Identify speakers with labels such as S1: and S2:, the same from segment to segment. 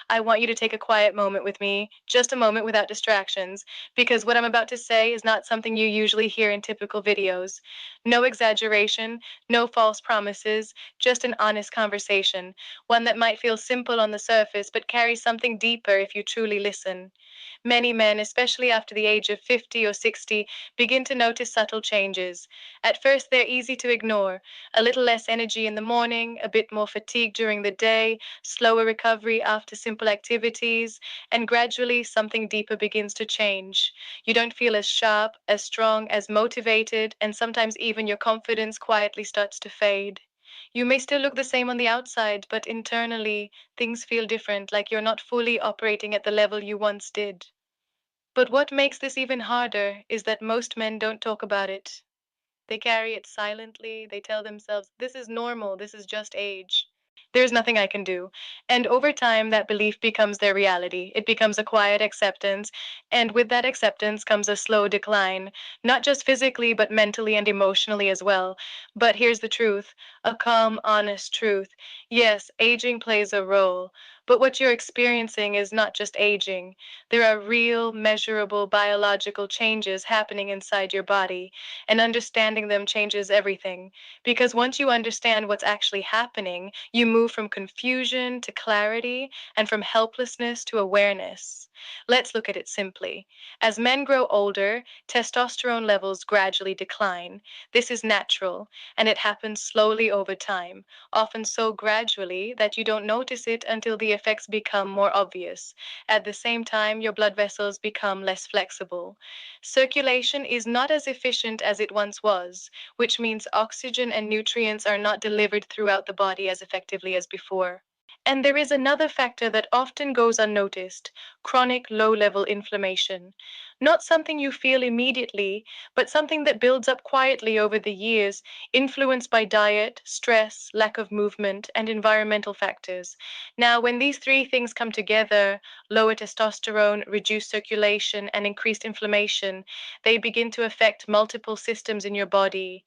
S1: I want you to take a quiet moment with me, just a moment without distractions, because what I'm about to say is not something you usually hear in typical videos. No exaggeration, no false promises, just an honest conversation, one that might feel simple on the surface but carries something deeper if you truly listen. Many men, especially after the age of 50 or 60, begin to notice subtle changes. At first, they're easy to ignore. A little less energy in the morning, a bit more fatigue during the day, slower recovery after simple activities, and gradually something deeper begins to change. You don't feel as sharp, as strong, as motivated, and sometimes even your confidence quietly starts to fade. You may still look the same on the outside, but internally, things feel different, like you're not fully operating at the level you once did. But what makes this even harder is that most men don't talk about it. They carry it silently. They tell themselves, this is normal, this is just age. There's nothing I can do. And over time, that belief becomes their reality. It becomes a quiet acceptance. And with that acceptance comes a slow decline, not just physically, but mentally and emotionally as well. But here's the truth, a calm, honest truth. Yes, aging plays a role. But what you're experiencing is not just aging. There are real, measurable biological changes happening inside your body, and understanding them changes everything. Because once you understand what's actually happening, you move from confusion to clarity and from helplessness to awareness. Let's look at it simply. As men grow older, testosterone levels gradually decline. This is natural, and it happens slowly over time, often so gradually that you don't notice it until the effects become more obvious. At the same time, your blood vessels become less flexible. Circulation is not as efficient as it once was, which means oxygen and nutrients are not delivered throughout the body as effectively as before. And there is another factor that often goes unnoticed, chronic low level inflammation. Not something you feel immediately, but something that builds up quietly over the years, influenced by diet, stress, lack of movement, and environmental factors. Now, when these three things come together, lower testosterone, reduced circulation, and increased inflammation, they begin to affect multiple systems in your body.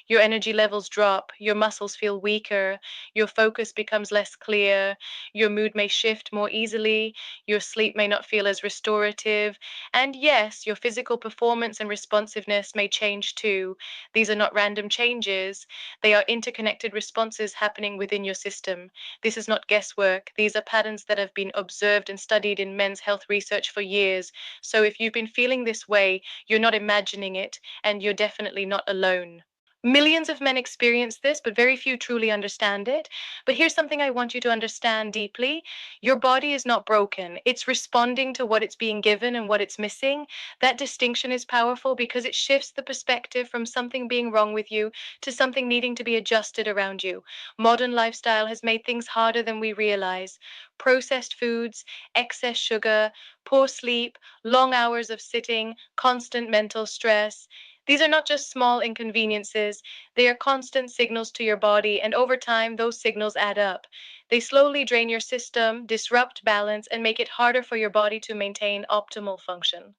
S1: Your energy levels drop, your muscles feel weaker, your focus becomes less clear, your mood may shift more easily, your sleep may not feel as restorative, and yes, your physical performance and responsiveness may change too. These are not random changes, they are interconnected responses happening within your system. This is not guesswork, these are patterns that have been observed and studied in men's health research for years. So if you've been feeling this way, you're not imagining it, and you're definitely not alone. Millions of men experience this, but very few truly understand it. But here's something I want you to understand deeply. Your body is not broken. It's responding to what it's being given and what it's missing. That distinction is powerful because it shifts the perspective from something being wrong with you to something needing to be adjusted around you. Modern lifestyle has made things harder than we realize. Processed foods, excess sugar, poor sleep, long hours of sitting, constant mental stress. These are not just small inconveniences, they are constant signals to your body, and over time, those signals add up. They slowly drain your system, disrupt balance, and make it harder for your body to maintain optimal function.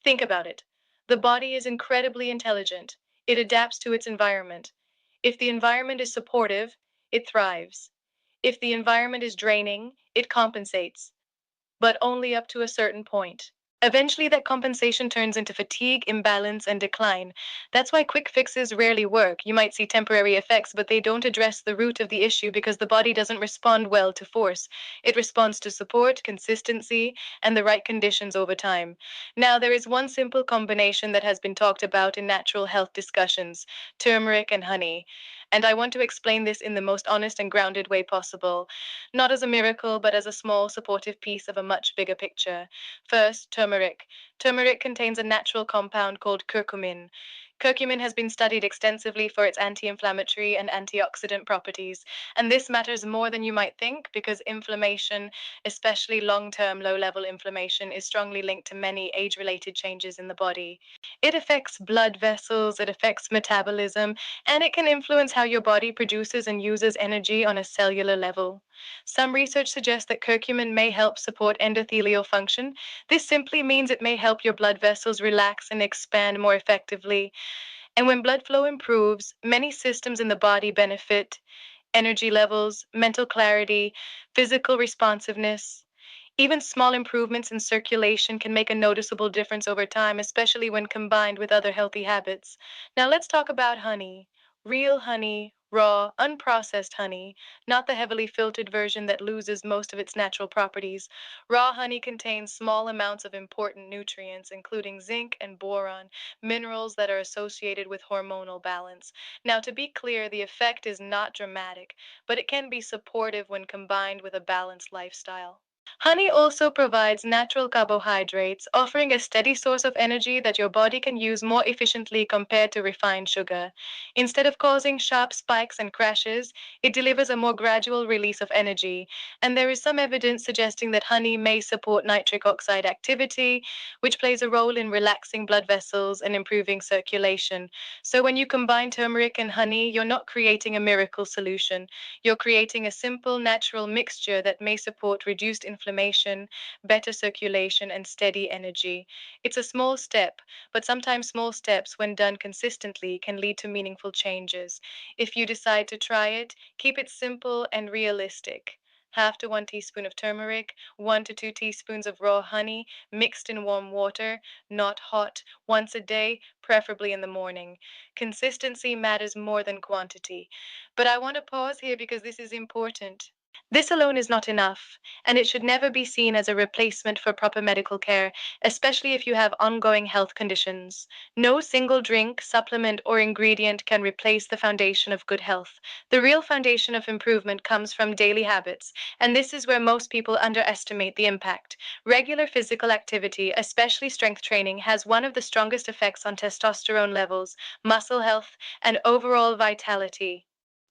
S1: Think about it. The body is incredibly intelligent. It adapts to its environment. If the environment is supportive, it thrives. If the environment is draining, it compensates, but only up to a certain point. Eventually, that compensation turns into fatigue, imbalance, and decline. That's why quick fixes rarely work. You might see temporary effects, but they don't address the root of the issue because the body doesn't respond well to force. It responds to support, consistency, and the right conditions over time. Now, there is one simple combination that has been talked about in natural health discussions, turmeric and honey. And I want to explain this in the most honest and grounded way possible, not as a miracle, but as a small, supportive piece of a much bigger picture. First, turmeric. Turmeric contains a natural compound called curcumin. Curcumin has been studied extensively for its anti inflammatory and antioxidant properties, and this matters more than you might think because inflammation, especially long term low level inflammation, is strongly linked to many age related changes in the body. It affects blood vessels, it affects metabolism, and it can influence how your body produces and uses energy on a cellular level. Some research suggests that curcumin may help support endothelial function. This simply means it may help your blood vessels relax and expand more effectively. And when blood flow improves, many systems in the body benefit: energy levels, mental clarity, physical responsiveness. Even small improvements in circulation can make a noticeable difference over time, especially when combined with other healthy habits. Now, let's talk about honey. Real honey, raw, unprocessed honey, not the heavily filtered version that loses most of its natural properties. Raw honey contains small amounts of important nutrients, including zinc and boron, minerals that are associated with hormonal balance. Now, to be clear, the effect is not dramatic, but it can be supportive when combined with a balanced lifestyle. Honey also provides natural carbohydrates, offering a steady source of energy that your body can use more efficiently compared to refined sugar. Instead of causing sharp spikes and crashes, it delivers a more gradual release of energy. And there is some evidence suggesting that honey may support nitric oxide activity, which plays a role in relaxing blood vessels and improving circulation. So when you combine turmeric and honey, you're not creating a miracle solution. You're creating a simple, natural mixture that may support reduced inflammation, better circulation, and steady energy. It's a small step, but sometimes small steps, when done consistently, can lead to meaningful changes. If you decide to try it, keep it simple and realistic. Half to 1 teaspoon of turmeric, 1 to 2 teaspoons of raw honey mixed in warm water, not hot, once a day, preferably in the morning. Consistency matters more than quantity. But I want to pause here because this is important. This alone is not enough, and it should never be seen as a replacement for proper medical care, especially if you have ongoing health conditions. No single drink, supplement, or ingredient can replace the foundation of good health. The real foundation of improvement comes from daily habits, and this is where most people underestimate the impact. Regular physical activity, especially strength training, has one of the strongest effects on testosterone levels, muscle health, and overall vitality.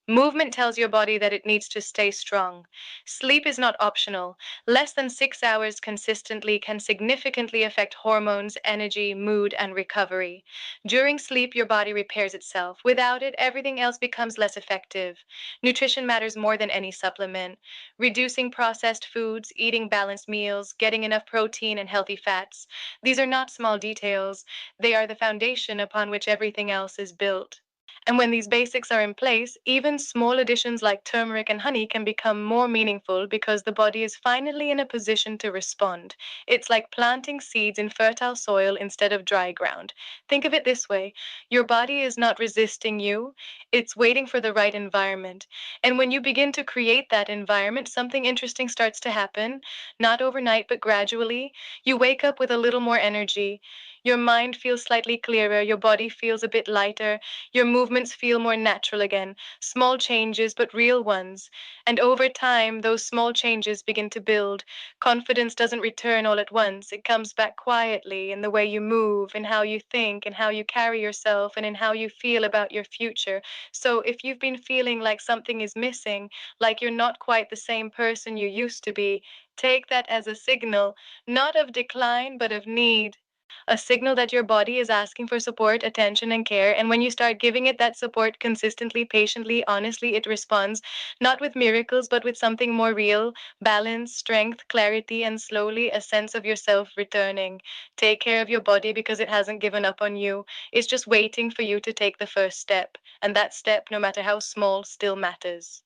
S1: Movement tells your body that it needs to stay strong. Sleep is not optional. Less than 6 hours consistently can significantly affect hormones, energy, mood, and recovery. During sleep, your body repairs itself. Without it, everything else becomes less effective. Nutrition matters more than any supplement. Reducing processed foods, eating balanced meals, getting enough protein and healthy fats. These are not small details. They are the foundation upon which everything else is built. And when these basics are in place, even small additions like turmeric and honey can become more meaningful because the body is finally in a position to respond. It's like planting seeds in fertile soil instead of dry ground. Think of it this way: your body is not resisting you, it's waiting for the right environment. And when you begin to create that environment, something interesting starts to happen, not overnight, but gradually. You wake up with a little more energy. Your mind feels slightly clearer, your body feels a bit lighter, your movements feel more natural again, small changes, but real ones. And over time, those small changes begin to build. Confidence doesn't return all at once, it comes back quietly in the way you move, in how you think, in how you carry yourself, and in how you feel about your future. So if you've been feeling like something is missing, like you're not quite the same person you used to be, take that as a signal, not of decline, but of need. A signal that your body is asking for support, attention, and care. And when you start giving it that support consistently, patiently, honestly, it responds, not with miracles, but with something more real: balance, strength, clarity, and slowly a sense of yourself returning. Take care of your body because it hasn't given up on you. It's just waiting for you to take the first step. And that step, no matter how small, still matters.